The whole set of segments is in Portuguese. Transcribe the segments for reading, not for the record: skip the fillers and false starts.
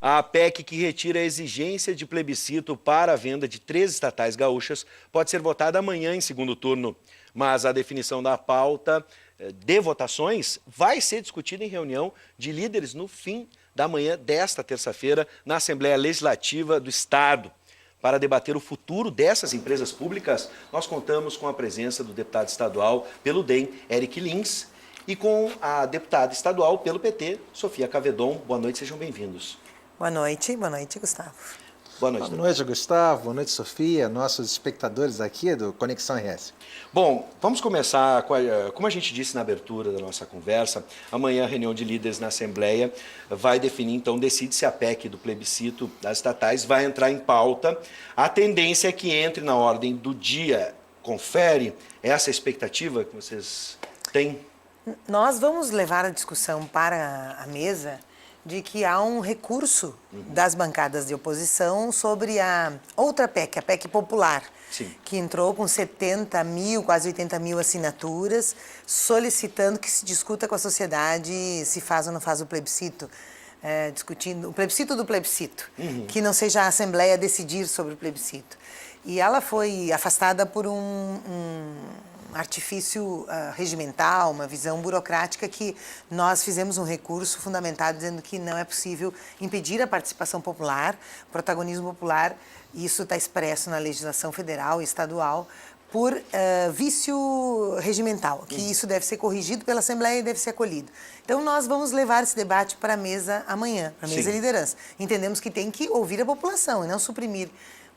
A PEC que retira a exigência de plebiscito para a venda de 3 estatais gaúchas pode ser votada amanhã em segundo turno, mas a definição da pauta de votações vai ser discutida em reunião de líderes no fim da manhã desta terça-feira na Assembleia Legislativa do Estado. Para debater o futuro dessas empresas públicas, nós contamos com a presença do deputado estadual pelo DEM, Eric Lins, e com a deputada estadual pelo PT, Sofia Cavedon. Boa noite, sejam bem-vindos. Boa noite, Gustavo. Boa noite. Boa noite, Gustavo. Boa noite, Sofia, nossos espectadores aqui do Conexão RS. Bom, vamos começar, como a gente disse na abertura da nossa conversa, amanhã a reunião de líderes na Assembleia vai definir, então, decide se a PEC do plebiscito das estatais vai entrar em pauta. A tendência é que entre na ordem do dia. Confere essa expectativa que vocês têm? Nós vamos levar a discussão para a mesa de que há um recurso das bancadas de oposição sobre a outra PEC, a PEC popular, Sim. que entrou com 70 mil, quase 80 mil assinaturas, solicitando que se discuta com a sociedade se faz ou não faz o plebiscito, discutindo o plebiscito do plebiscito, que não seja a Assembleia decidir sobre o plebiscito. E ela foi afastada por um artifício regimental, uma visão burocrática que nós fizemos um recurso fundamentado dizendo que não é possível impedir a participação popular, o protagonismo popular, e isso está expresso na legislação federal e estadual, por vício regimental, que isso deve ser corrigido pela Assembleia e deve ser acolhido. Então, nós vamos levar esse debate para a mesa amanhã, para a mesa de liderança. Entendemos que tem que ouvir a população e não suprimir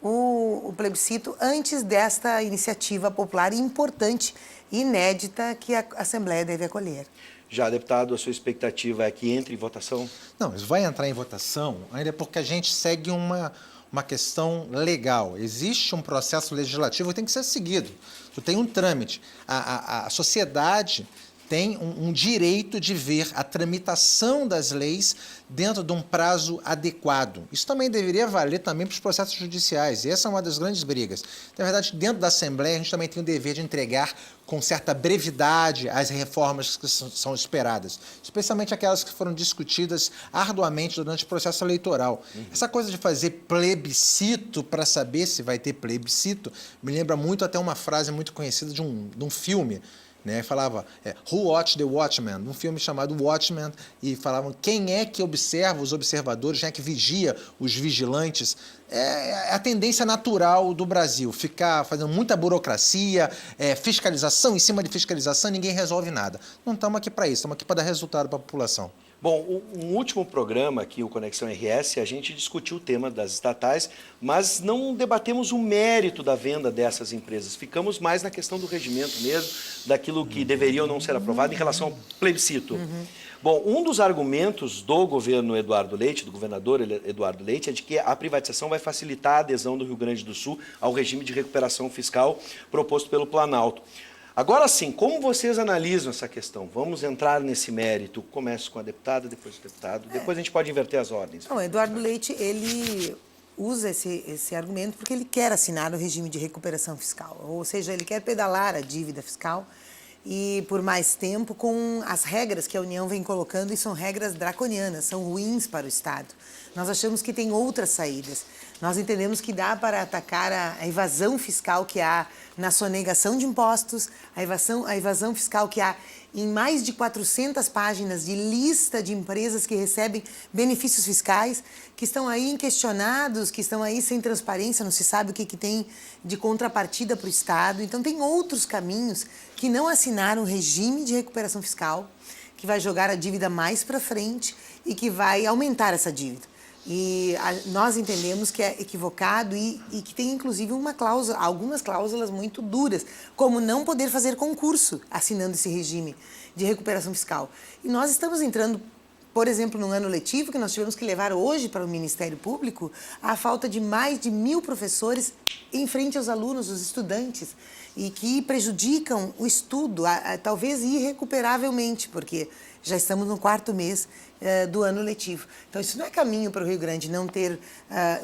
o plebiscito antes desta iniciativa popular importante e inédita que a Assembleia deve acolher. Já, deputado, a sua expectativa é que entre em votação? Não, isso vai entrar em votação ainda porque a gente segue uma questão legal. Existe um processo legislativo que tem que ser seguido. Tem um trâmite. A sociedade tem um direito de ver a tramitação das leis dentro de um prazo adequado. Isso também deveria valer também para os processos judiciais, e essa é uma das grandes brigas. Na verdade, dentro da Assembleia, a gente também tem o dever de entregar com certa brevidade as reformas que são esperadas, especialmente aquelas que foram discutidas arduamente durante o processo eleitoral. Essa coisa de fazer plebiscito para saber se vai ter plebiscito me lembra muito até uma frase muito conhecida de um filme, né? Falava Who Watched the Watchmen, um filme chamado Watchmen, e falavam quem é que observa os observadores, quem é que vigia os vigilantes. É a tendência natural do Brasil, ficar fazendo muita burocracia, fiscalização em cima de fiscalização, ninguém resolve nada. Não estamos aqui para isso, estamos aqui para dar resultado para a população. Bom, um último programa aqui, o Conexão RS, a gente discutiu o tema das estatais, mas não debatemos o mérito da venda dessas empresas. Ficamos mais na questão do regimento mesmo, daquilo que deveria ou não ser aprovado em relação ao plebiscito. Bom, um dos argumentos do governo Eduardo Leite, do governador Eduardo Leite, é de que a privatização vai facilitar a adesão do Rio Grande do Sul ao regime de recuperação fiscal proposto pelo Planalto. Agora sim, como vocês analisam essa questão? Vamos entrar nesse mérito. Começo com a deputada, depois o deputado. Depois a gente pode inverter as ordens. Não, Eduardo Leite, ele usa esse argumento porque ele quer assinar o regime de recuperação fiscal. Ou seja, ele quer pedalar a dívida fiscal e por mais tempo com as regras que a União vem colocando, e são regras draconianas, são ruins para o Estado. Nós achamos que tem outras saídas. Nós entendemos que dá para atacar a evasão fiscal que há na sonegação de impostos, a evasão fiscal que há em mais de 400 páginas de lista de empresas que recebem benefícios fiscais, que estão aí inquestionados, que estão aí sem transparência, não se sabe o que tem de contrapartida para o Estado. Então, tem outros caminhos que não assinaram um regime de recuperação fiscal, que vai jogar a dívida mais para frente e que vai aumentar essa dívida. E nós entendemos que é equivocado e que tem, inclusive, algumas cláusulas muito duras, como não poder fazer concurso assinando esse regime de recuperação fiscal. E nós estamos entrando, por exemplo, num ano letivo que nós tivemos que levar hoje para o Ministério Público a falta de mais de 1.000 professores em frente aos alunos, os estudantes, e que prejudicam o estudo, talvez irrecuperavelmente, porque já estamos no 4º mês do ano letivo. Então, isso não é caminho para o Rio Grande, não ter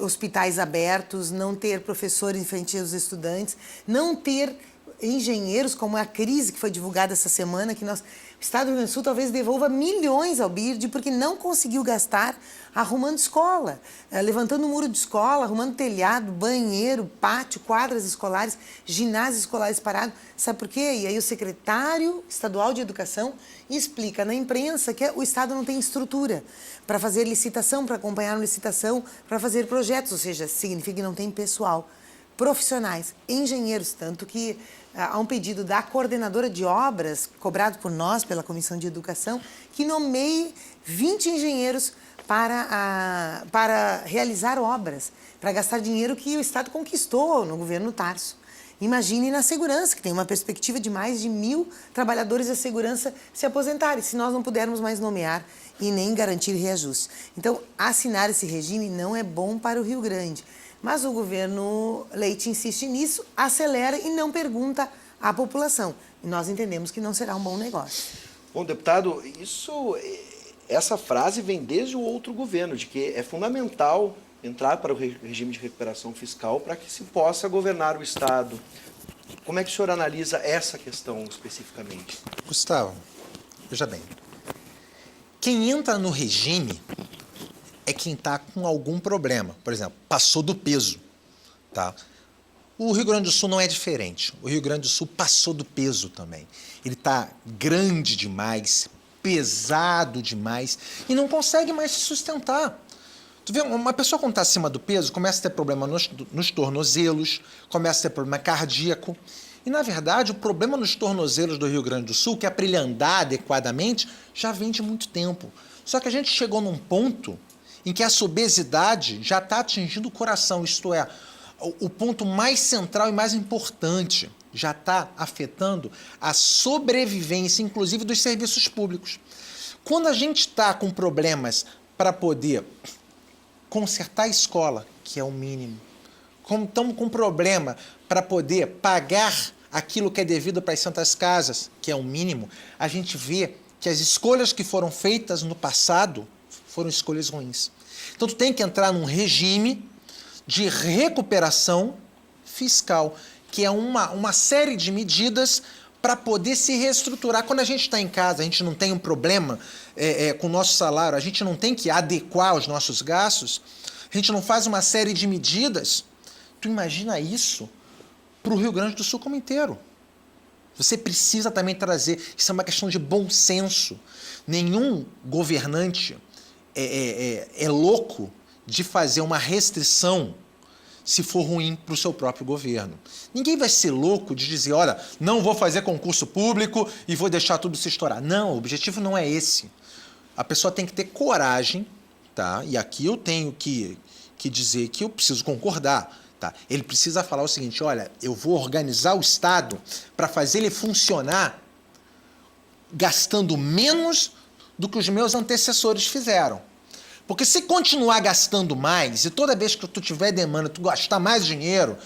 hospitais abertos, não ter professores em frente aos estudantes, não ter engenheiros, como a crise que foi divulgada essa semana, que o Estado do Rio Grande do Sul talvez devolva milhões ao BIRD porque não conseguiu gastar arrumando escola, levantando o muro de escola, arrumando telhado, banheiro, pátio, quadras escolares, ginásios escolares parados. Sabe por quê? E aí o secretário estadual de Educação explica na imprensa que o Estado não tem estrutura para fazer licitação, para acompanhar a licitação, para fazer projetos, ou seja, significa que não tem pessoal, profissionais, engenheiros, tanto que há um pedido da coordenadora de obras, cobrado por nós, pela Comissão de Educação, que nomeie 20 engenheiros para realizar obras, para gastar dinheiro que o Estado conquistou no governo Tarso. Imagine na segurança, que tem uma perspectiva de mais de 1.000 trabalhadores da segurança se aposentarem, se nós não pudermos mais nomear e nem garantir reajustes. Então, assinar esse regime não é bom para o Rio Grande. Mas o governo Leite insiste nisso, acelera e não pergunta à população. E nós entendemos que não será um bom negócio. Bom, deputado, essa frase vem desde o outro governo, de que é fundamental entrar para o regime de recuperação fiscal para que se possa governar o Estado. Como é que o senhor analisa essa questão especificamente? Gustavo, veja bem, quem entra no regime é quem está com algum problema. Por exemplo, passou do peso. Tá? O Rio Grande do Sul não é diferente. O Rio Grande do Sul passou do peso também. Ele está grande demais, pesado demais e não consegue mais se sustentar. Tu vê, uma pessoa quando está acima do peso começa a ter problema nos tornozelos, começa a ter problema cardíaco. E, na verdade, o problema nos tornozelos do Rio Grande do Sul, que é para ele andar adequadamente, já vem de muito tempo. Só que a gente chegou num ponto em que essa obesidade já está atingindo o coração, isto é, o ponto mais central e mais importante, já está afetando a sobrevivência, inclusive, dos serviços públicos. Quando a gente está com problemas para poder consertar a escola, que é o mínimo, como estamos com problema para poder pagar aquilo que é devido para as santas casas, que é o mínimo, a gente vê que as escolhas que foram feitas no passado foram escolhas ruins. Então, tu tem que entrar num regime de recuperação fiscal, que é uma série de medidas para poder se reestruturar. Quando a gente está em casa, a gente não tem um problema com o nosso salário, a gente não tem que adequar os nossos gastos, a gente não faz uma série de medidas. Tu imagina isso para o Rio Grande do Sul como inteiro. Você precisa também trazer, isso é uma questão de bom senso. Nenhum governante é louco de fazer uma restrição se for ruim para o seu próprio governo. Ninguém vai ser louco de dizer, olha, não vou fazer concurso público e vou deixar tudo se estourar. Não, o objetivo não é esse. A pessoa tem que ter coragem, tá? E aqui eu tenho que dizer que eu preciso concordar. Tá? Ele precisa falar o seguinte, olha, eu vou organizar o Estado para fazer ele funcionar gastando menos do que os meus antecessores fizeram. Porque se continuar gastando mais, e toda vez que tu tiver demanda, tu gastar mais dinheiro,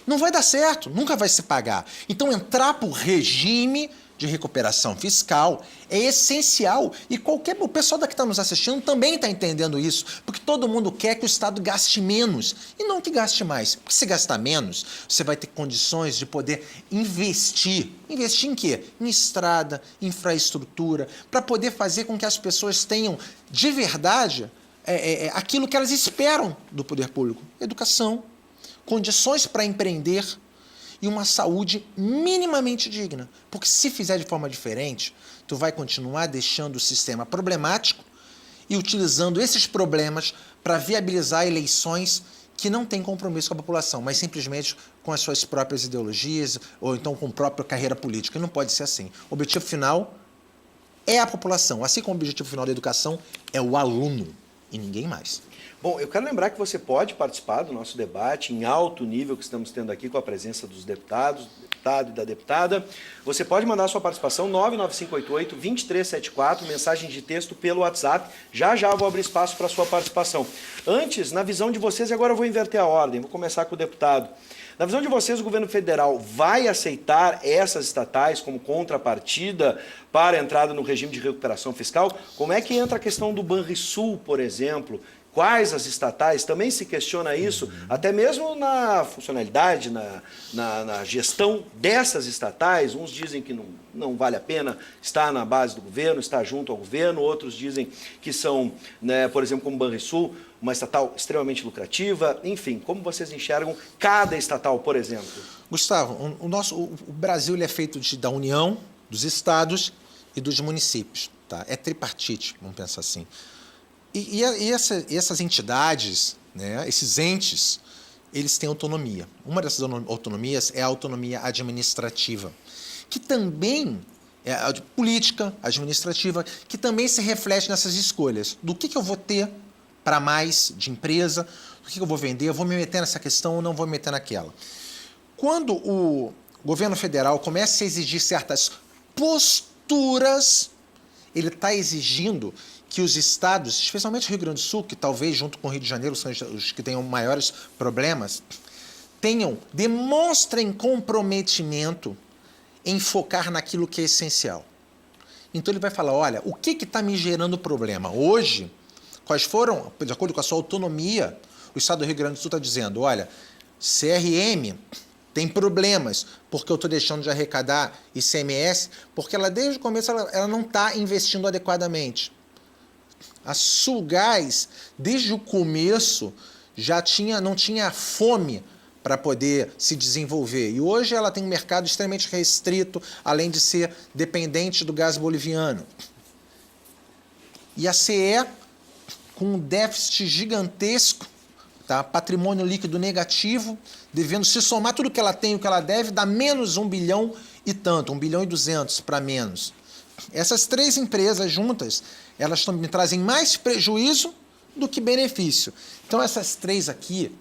não vai dar certo, nunca vai se pagar. Então, entrar para o regime de recuperação fiscal é essencial. E o pessoal daqui que está nos assistindo também está entendendo isso, porque todo mundo quer que o Estado gaste menos e não que gaste mais. Porque se gastar menos, você vai ter condições de poder investir. Investir em quê? Em estrada, infraestrutura, para poder fazer com que as pessoas tenham de verdade aquilo que elas esperam do poder público. Educação, condições para empreender, e uma saúde minimamente digna. Porque se fizer de forma diferente, tu vai continuar deixando o sistema problemático e utilizando esses problemas para viabilizar eleições que não têm compromisso com a população, mas simplesmente com as suas próprias ideologias ou então com a própria carreira política. E não pode ser assim. O objetivo final é a população, assim como o objetivo final da educação é o aluno e ninguém mais. Bom, eu quero lembrar que você pode participar do nosso debate em alto nível que estamos tendo aqui com a presença dos deputados, do deputado e da deputada. Você pode mandar sua participação 99588-2374, mensagem de texto pelo WhatsApp. Já já vou abrir espaço para a sua participação. Antes, na visão de vocês, e agora eu vou inverter a ordem, vou começar com o deputado. Na visão de vocês, o governo federal vai aceitar essas estatais como contrapartida para a entrada no regime de recuperação fiscal? Como é que entra a questão do Banrisul, por exemplo, Quais as estatais? Também se questiona isso, até mesmo na funcionalidade, na gestão dessas estatais. Uns dizem que não vale a pena estar na base do governo, estar junto ao governo, outros dizem que são, né, por exemplo, como Banrisul, uma estatal extremamente lucrativa. Enfim, como vocês enxergam cada estatal, por exemplo? Gustavo, o Brasil ele é feito da União, dos estados e dos municípios. Tá? É tripartite, vamos pensar assim. E essas entidades, né, esses entes, eles têm autonomia. Uma dessas autonomias é a autonomia administrativa, que também é a política administrativa, que também se reflete nessas escolhas. Do que eu vou ter para mais de empresa, do que eu vou vender, eu vou me meter nessa questão ou não vou me meter naquela. Quando o governo federal começa a exigir certas posturas, ele está exigindo que os estados, especialmente o Rio Grande do Sul, que talvez junto com o Rio de Janeiro são os que tenham maiores problemas, demonstrem comprometimento em focar naquilo que é essencial. Então ele vai falar, olha, o que está me gerando problema? Hoje, quais foram, de acordo com a sua autonomia, o estado do Rio Grande do Sul está dizendo, olha, CRM tem problemas, porque eu estou deixando de arrecadar ICMS, porque ela desde o começo ela não está investindo adequadamente. A Sulgás, desde o começo, não tinha fome para poder se desenvolver. E hoje ela tem um mercado extremamente restrito, além de ser dependente do gás boliviano. E a CE, com um déficit gigantesco, tá? Patrimônio líquido negativo, devendo, se somar tudo que ela tem e o que ela deve, dá menos 1 bilhão e tanto, 1 bilhão e 200 para menos. Essas três empresas juntas, elas me trazem mais prejuízo do que benefício. Então, essas três aqui,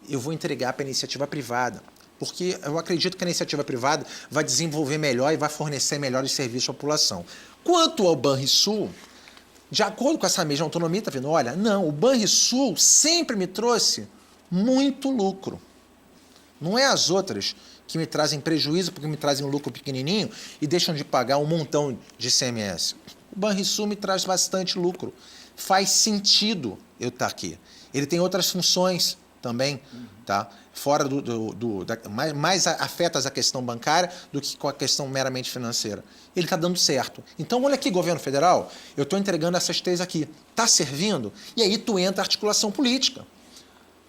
eu vou entregar para a iniciativa privada, porque eu acredito que a iniciativa privada vai desenvolver melhor e vai fornecer melhores serviços à população. Quanto ao Banrisul, de acordo com essa mesma autonomia, está vendo? Olha, não, o Banrisul sempre me trouxe muito lucro. Não é as outras que me trazem prejuízo porque me trazem um lucro pequenininho e deixam de pagar um montão de ICMS. O Banrisul me traz bastante lucro. Faz sentido eu estar aqui. Ele tem outras funções também, tá? Fora mais afetas a questão bancária do que com a questão meramente financeira. Ele está dando certo. Então, olha aqui, governo federal, eu estou entregando essas três aqui. Está servindo? E aí tu entra a articulação política.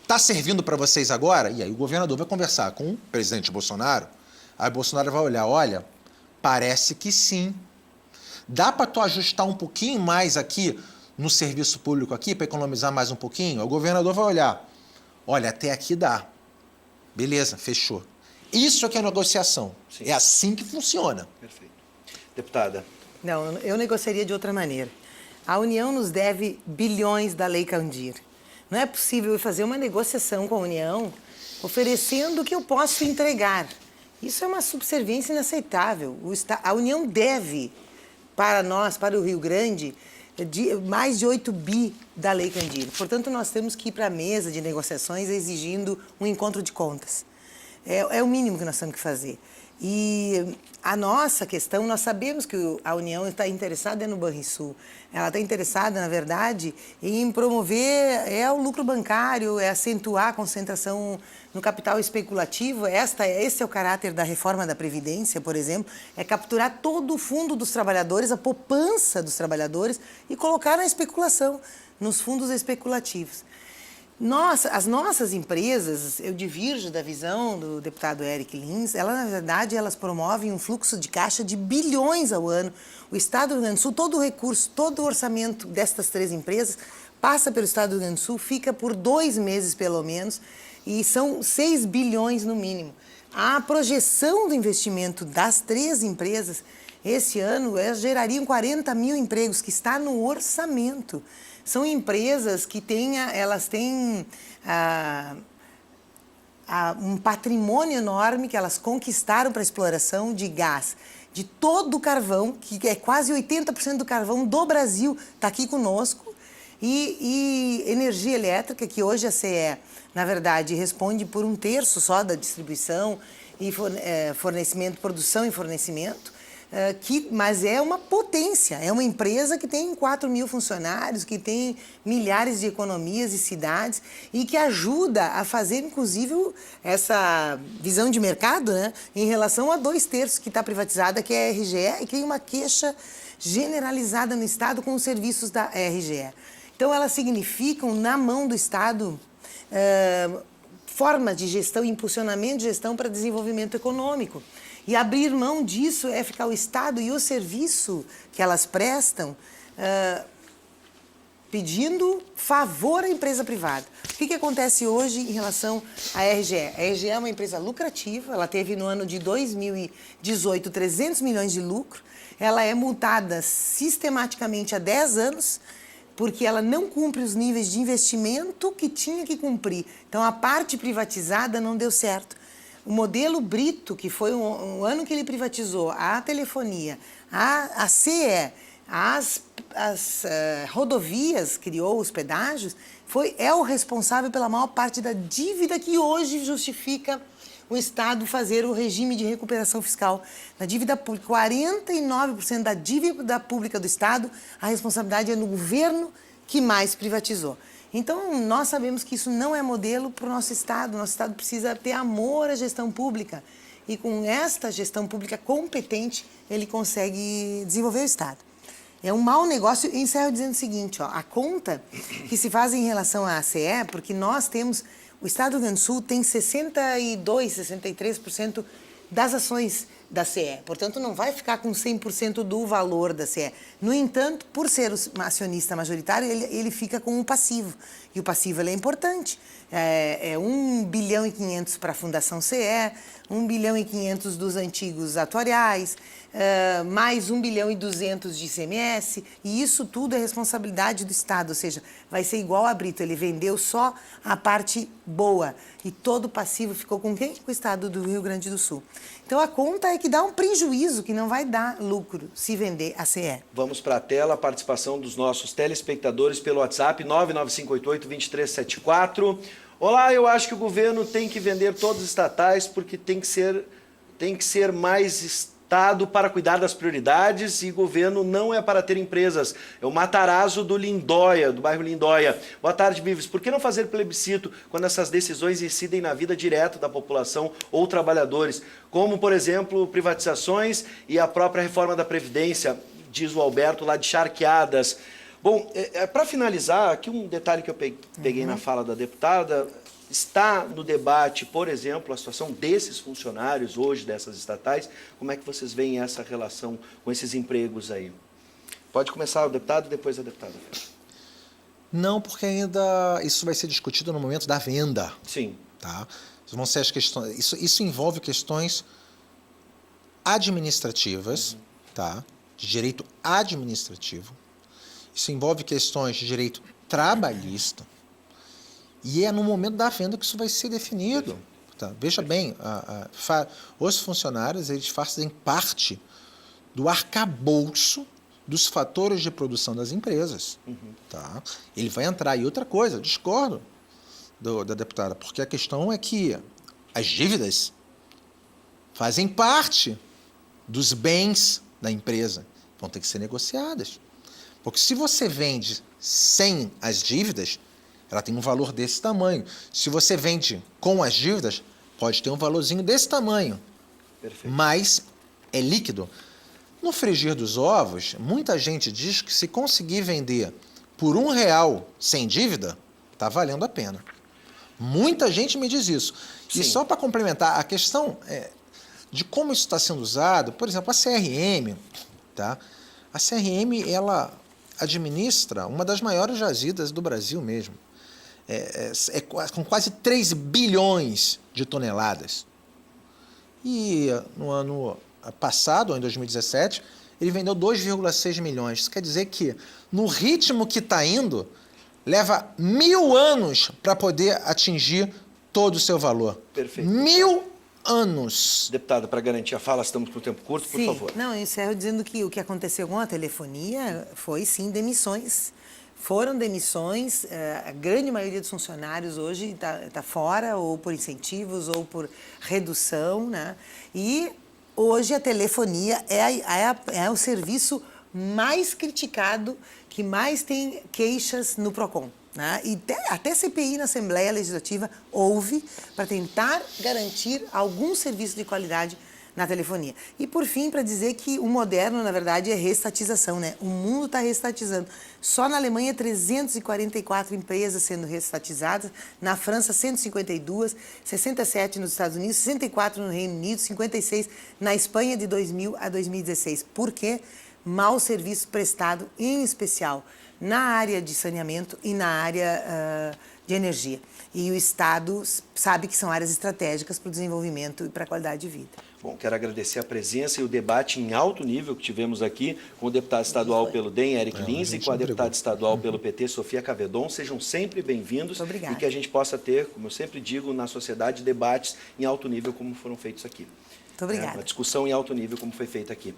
Está servindo para vocês agora? E aí o governador vai conversar com o presidente Bolsonaro. Aí o Bolsonaro vai olhar, olha, parece que sim. Dá para tu ajustar um pouquinho mais aqui no serviço público aqui, para economizar mais um pouquinho? O governador vai olhar, olha, até aqui dá. Beleza, fechou. Isso é que é negociação. Sim. É assim que funciona. Perfeito. Deputada. Não, eu negociaria de outra maneira. A União nos deve bilhões da Lei Candir. Não é possível fazer uma negociação com a União oferecendo o que eu posso entregar. Isso é uma subserviência inaceitável. A União deve, para nós, para o Rio Grande, mais de 8 bi da Lei Candir. Portanto, nós temos que ir para a mesa de negociações exigindo um encontro de contas. É o mínimo que nós temos que fazer. E a nossa questão, nós sabemos que a União está interessada no Banrisul. Ela está interessada, na verdade, em promover o lucro bancário, acentuar a concentração no capital especulativo. Esse é o caráter da reforma da Previdência, por exemplo, é capturar todo o fundo dos trabalhadores, a poupança dos trabalhadores e colocar na especulação, nos fundos especulativos. As nossas empresas, eu divirjo da visão do deputado Eric Lins, na verdade, elas promovem um fluxo de caixa de bilhões ao ano. O Estado do Rio Grande do Sul, todo o recurso, todo o orçamento destas três empresas passa pelo Estado do Rio Grande do Sul, fica por 2 meses pelo menos, e são 6 bilhões no mínimo. A projeção do investimento das três empresas, esse ano, gerariam 40 mil empregos, que está no orçamento. São empresas que têm um patrimônio enorme que elas conquistaram para a exploração de gás, de todo o carvão, que é quase 80% do carvão do Brasil, está aqui conosco, e energia elétrica, que hoje a CE, na verdade, responde por 1/3 só da distribuição e fornecimento, produção e fornecimento. mas é uma potência, é uma empresa que tem 4 mil funcionários, que tem milhares de economias e cidades e que ajuda a fazer, inclusive, essa visão de mercado, né, em relação a 2/3 que está privatizada, que é a RGE, e que tem uma queixa generalizada no Estado com os serviços da RGE. Então, elas significam, na mão do Estado, forma de gestão, impulsionamento de gestão para desenvolvimento econômico. E abrir mão disso é ficar o Estado e o serviço que elas prestam pedindo favor à empresa privada. O que acontece hoje em relação à RGE? A RGE é uma empresa lucrativa, ela teve no ano de 2018 300 milhões de lucro, ela é multada sistematicamente há 10 anos, porque ela não cumpre os níveis de investimento que tinha que cumprir. Então, a parte privatizada não deu certo. O modelo Brito, que foi o ano que ele privatizou a telefonia, a CE, as rodovias, criou os pedágios, é o responsável pela maior parte da dívida que hoje justifica o Estado fazer o regime de recuperação fiscal. Na dívida pública, 49% da dívida pública do Estado, a responsabilidade é no governo que mais privatizou. Então, nós sabemos que isso não é modelo para o nosso Estado. Nosso Estado precisa ter amor à gestão pública. E com esta gestão pública competente, ele consegue desenvolver o Estado. É um mau negócio. E encerro dizendo o seguinte, a conta que se faz em relação à ACE, porque nós temos... O Estado do Rio Grande do Sul tem 62%, 63% das ações da CE. Portanto, não vai ficar com 100% do valor da CE. No entanto, por ser o acionista majoritário, ele fica com um passivo. E o passivo é importante. É 1 bilhão e 500 para a Fundação CE, 1 bilhão e 500 dos antigos atuariais, mais 1 bilhão e 200 de ICMS, e isso tudo é responsabilidade do Estado, ou seja, vai ser igual a Brito, ele vendeu só a parte boa, e todo o passivo ficou com quem? Com o Estado do Rio Grande do Sul. Então a conta é que dá um prejuízo, que não vai dar lucro se vender a CE. Vamos para a tela, a participação dos nossos telespectadores pelo WhatsApp 99588-2374. Olá, eu acho que o governo tem que vender todos os estatais porque tem que ser mais Estado para cuidar das prioridades e governo não é para ter empresas. É o Matarazzo do Lindóia, do bairro Lindóia. Boa tarde, Bives. Por que não fazer plebiscito quando essas decisões incidem na vida direta da população ou trabalhadores? Como, por exemplo, privatizações e a própria reforma da Previdência, diz o Alberto, lá de Charqueadas. Bom, para finalizar, aqui um detalhe que eu peguei na fala da deputada, está no debate, por exemplo, a situação desses funcionários hoje, dessas estatais, como é que vocês veem essa relação com esses empregos aí? Pode começar o deputado e depois a deputada. Não, porque ainda isso vai ser discutido no momento da venda. Sim. Tá? Vão ser as questões, isso envolve questões administrativas, tá? De direito administrativo. Isso envolve questões de direito trabalhista e é no momento da venda que isso vai ser definido. Tá? Veja bem, os funcionários eles fazem parte do arcabouço dos fatores de produção das empresas. Tá? Ele vai entrar. E outra coisa, discordo da deputada, porque a questão é que as dívidas fazem parte dos bens da empresa, vão ter que ser negociadas. Porque se você vende sem as dívidas, ela tem um valor desse tamanho. Se você vende com as dívidas, pode ter um valorzinho desse tamanho. Perfeito. Mas é líquido. No frigir dos ovos, muita gente diz que se conseguir vender por R$1 sem dívida, está valendo a pena. Muita gente me diz isso. Sim. E só para complementar, a questão de como isso está sendo usado, por exemplo, a CRM, tá? A CRM, ela administra uma das maiores jazidas do Brasil mesmo. Com quase 3 bilhões de toneladas. E no ano passado, em 2017, ele vendeu 2,6 milhões. Isso quer dizer que, no ritmo que está indo, leva 1000 anos para poder atingir todo o seu valor. Perfeito. 1000 anos. Deputada, para garantir a fala, estamos com o tempo curto, por favor. Não, eu encerro dizendo que o que aconteceu com a telefonia foi, sim, demissões. Foram demissões, a grande maioria dos funcionários hoje está fora, ou por incentivos, ou por redução, né? E Hoje a telefonia é o serviço mais criticado, que mais tem queixas no PROCON. Né? E até CPI na Assembleia Legislativa houve para tentar garantir algum serviço de qualidade na telefonia. E, por fim, para dizer que o moderno, na verdade, é reestatização, né? O mundo está reestatizando. Só na Alemanha, 344 empresas sendo reestatizadas, na França, 152, 67 nos Estados Unidos, 64 no Reino Unido, 56 na Espanha de 2000 a 2016. Por quê? Mau serviço prestado, em especial na área de saneamento e na área de energia. E o Estado sabe que são áreas estratégicas para o desenvolvimento e para a qualidade de vida. Bom, quero agradecer a presença e o debate em alto nível que tivemos aqui com o deputado estadual pelo DEM, Eric Lins, e com a deputada estadual pelo PT, Sofia Cavedon. Sejam sempre bem-vindos e que a gente possa ter, como eu sempre digo, na sociedade, debates em alto nível como foram feitos aqui. Muito obrigada. Uma discussão em alto nível como foi feita aqui.